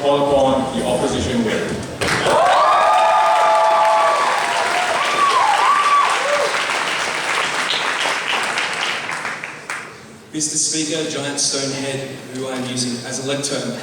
call upon the opposition whip. Mr. Speaker, giant stone head, who I'm using as a lectern.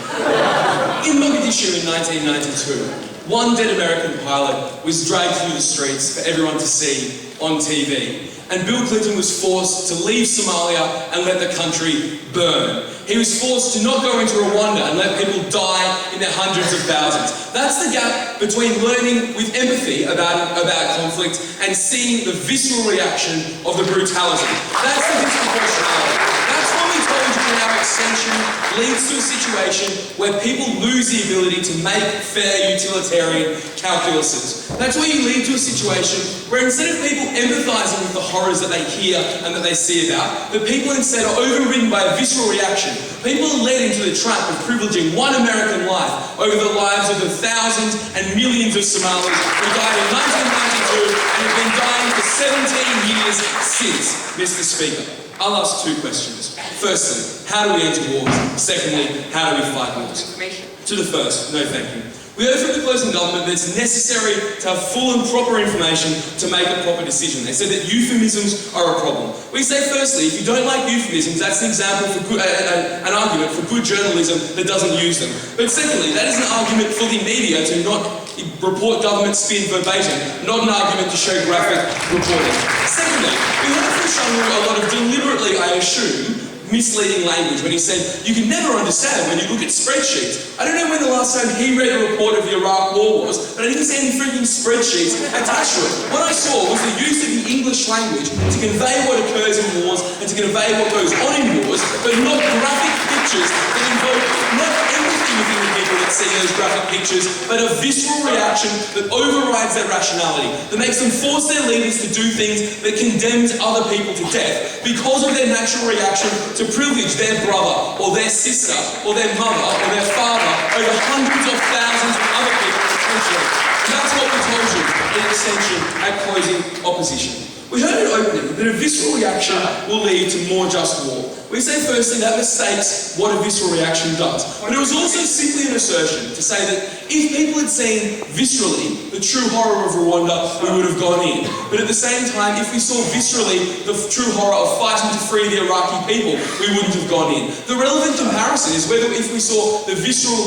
In Mogadishu in 1992, one dead American pilot was dragged through the streets for everyone to see on TV, and Bill Clinton was forced to leave Somalia and let the country burn. He was forced to not go into Rwanda and let people die in their hundreds of thousands. That's the gap between learning with empathy about conflict and seeing the visceral reaction of the brutality. That's the disproportionality. That's what we told you in our extension leads to a situation where people lose the ability to make fair utilitarian calculuses. That's where you lead to a situation where instead of people empathising with the horrors that they hear and that they see about, the people instead are overridden by a visceral reaction. People are led into the trap of privileging one American life over the lives of the thousands and millions of Somalis who died in 1992 and have been dying for 17 years since. Mr. Speaker, I'll ask two questions. Firstly, how do we enter wars? Secondly, how do we fight wars? To the first, no thank you. We heard from the closing government that it's necessary to have full and proper information to make a proper decision. They said that euphemisms are a problem. We say firstly, if you don't like euphemisms, that's an example for good, an argument for good journalism that doesn't use them. But secondly, that is an argument for the media to not report government spin verbatim, not an argument to show graphic reporting. Secondly, we heard from Shanu a lot of deliberately, I assume, misleading language when he said, you can never understand when you look at spreadsheets. I don't know when the last time he read a report of the Iraq War was, but I didn't see any freaking spreadsheets attached to it. What I saw was the use of the English language to convey what occurs in wars and to convey what goes on in wars, but not graphic pictures that invoke not empathy within the people that see those graphic pictures, but a visceral reaction that overrides their rationality, that makes them force their leaders to do things that condemns other people to death because of their natural reaction to privilege their brother or their sister or their mother or their father over hundreds of thousands of other people potentially. And that's what we told you in extension at closing opposition. We heard it opening that a visceral reaction will lead to more just war. We say firstly that mistakes what a visceral reaction does. But it was also simply an assertion to say that if people had seen viscerally the true horror of Rwanda, we would have gone in. But at the same time, if we saw viscerally the true horror of fighting to free the Iraqi people, we wouldn't have gone in. The relevant comparison is whether if we saw the visceral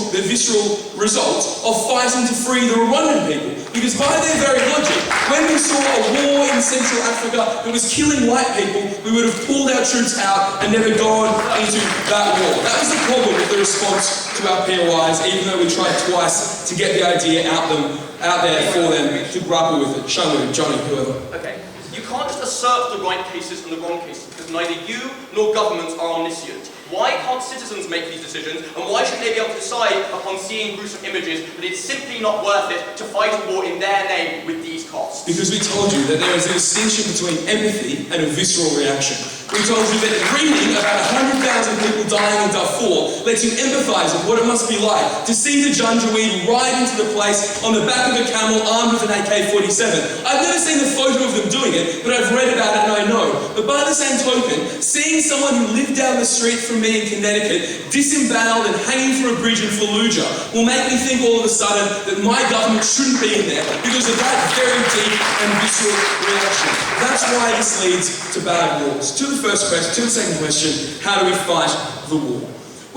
results of fighting to free the Rwandan people. Because by their very logic, when we saw a war in Central Africa that was killing white people, we would have pulled our troops out and never gone into that war. That was the problem with the response to our POIs, even though we tried twice to get the idea out there for them to grapple with it. Shamu, Johnny, whoever. Okay. You can't just assert the right cases and the wrong cases, because neither you nor governments are omniscient. Why can't citizens make these decisions, and why should they be able to decide upon seeing gruesome images that it's simply not worth it to fight a war in their name with these costs? Because we told you that there is a distinction between empathy and a visceral reaction. We told you that reading about 100,000 people dying in Darfur lets you empathise with what it must be like to see the Janjaweed ride into the place on the back of a camel armed with an AK-47. I've never seen the photo of them doing it, but I've read about it and I know. But by the same token, seeing someone who lived down the street from me in Connecticut disemboweled and hanging from a bridge in Fallujah will make me think all of a sudden that my government shouldn't be in there because of that very deep and visceral reaction. That's why this leads to bad wars. To the second question, how do we fight the war?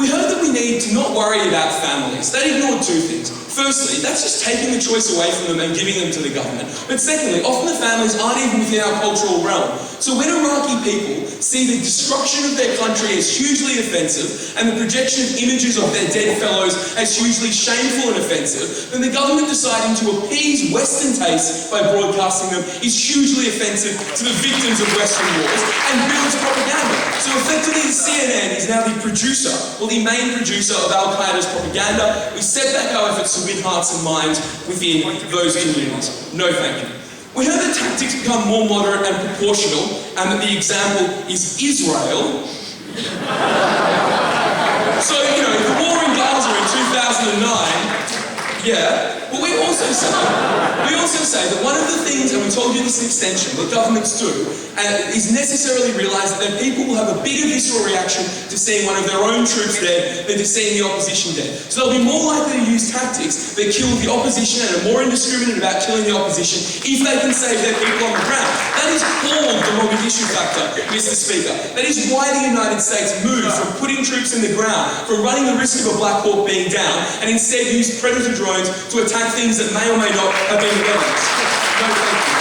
We heard that we need to not worry about families. That ignored two things. Firstly, that's just taking the choice away from them and giving them to the government. But secondly, often the families aren't even within our cultural realm. So when Iraqi people see the destruction of their country as hugely offensive and the projection of images of their dead fellows as hugely shameful and offensive, then the government deciding to appease Western tastes by broadcasting them is hugely offensive to the victims of Western wars and builds propaganda. So effectively CNN is now the producer, or the main producer of Al-Qaeda's propaganda. We set back our efforts to win hearts and minds within those communities. No thank you. We heard that tactics become more moderate and proportional, and that the example is Israel. So, the war in Gaza in 2009, yeah. But we also say that one of the things, and we told you this in extension, that governments do, is necessarily realise that their people will have a bigger visceral reaction to seeing one of their own troops dead than to seeing the opposition dead. So they'll be more likely to use use tactics that kill the opposition and are more indiscriminate about killing the opposition if they can save their people on the ground. That is called the Mogadishu factor, Mr. Speaker. That is why the United States moved from putting troops in the ground, from running the risk of a Black Hawk being down, and instead used predator drones to attack things that may or may not have been weapons. No, thank you.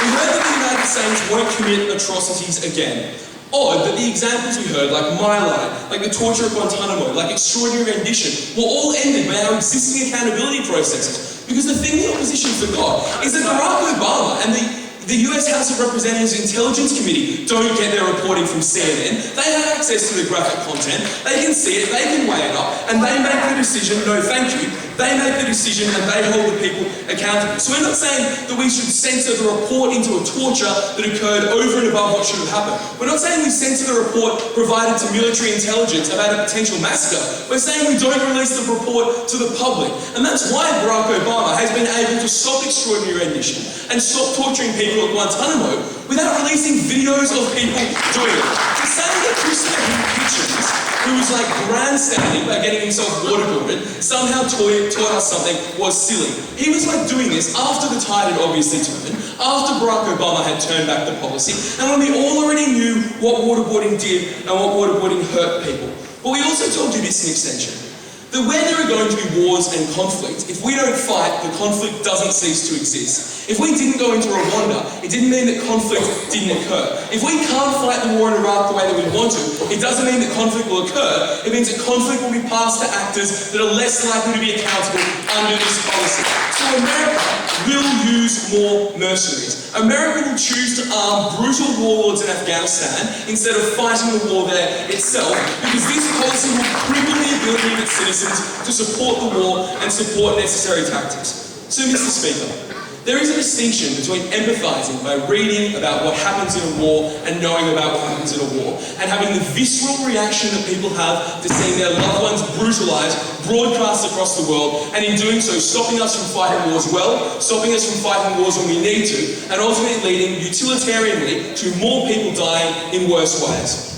We heard that the United States won't commit atrocities again. Odd that the examples we heard, like My Lai, like the torture of Guantanamo, like extraordinary rendition, were all ended by our existing accountability processes. Because the thing the opposition forgot is that Barack Obama and the US House of Representatives Intelligence Committee don't get their reporting from CNN. They have access to the graphic content, they can see it, they can weigh it up, and they make the decision, no thank you, they make the decision and they hold the people accountable. So we're not saying that we should censor the report into a torture that occurred over and above what should have happened. We're not saying we censor the report provided to military intelligence about a potential massacre. We're saying we don't release the report to the public. And that's why Barack Obama has been able to stop extraordinary rendition and stop torturing people at Guantanamo without releasing videos of people doing it. To say that Christopher Hitchens, who was like grandstanding by getting himself waterboarded, somehow taught us something was silly. He was like doing this after the tide had obviously turned, after Barack Obama had turned back the policy, and when we all already knew what waterboarding did and what waterboarding hurt people. But we also told you this in extension, that when there are going to be wars and conflict, if we don't fight, the conflict doesn't cease to exist. If we didn't go into Rwanda, it didn't mean that conflict didn't occur. If we can't fight the war in Iraq the way that we want to, it doesn't mean that conflict will occur. It means that conflict will be passed to actors that are less likely to be accountable under this policy. So America will use more mercenaries. America will choose to arm brutal warlords in Afghanistan instead of fighting the war there itself, because this policy will cripple the ability of its citizens to support the war and support necessary tactics. So, Mr. Speaker, there is a distinction between empathizing by reading about what happens in a war and knowing about what happens in a war, and having the visceral reaction that people have to seeing their loved ones brutalized, broadcast across the world, and in doing so stopping us from fighting wars well, stopping us from fighting wars when we need to, and ultimately leading utilitarianly to more people dying in worse ways.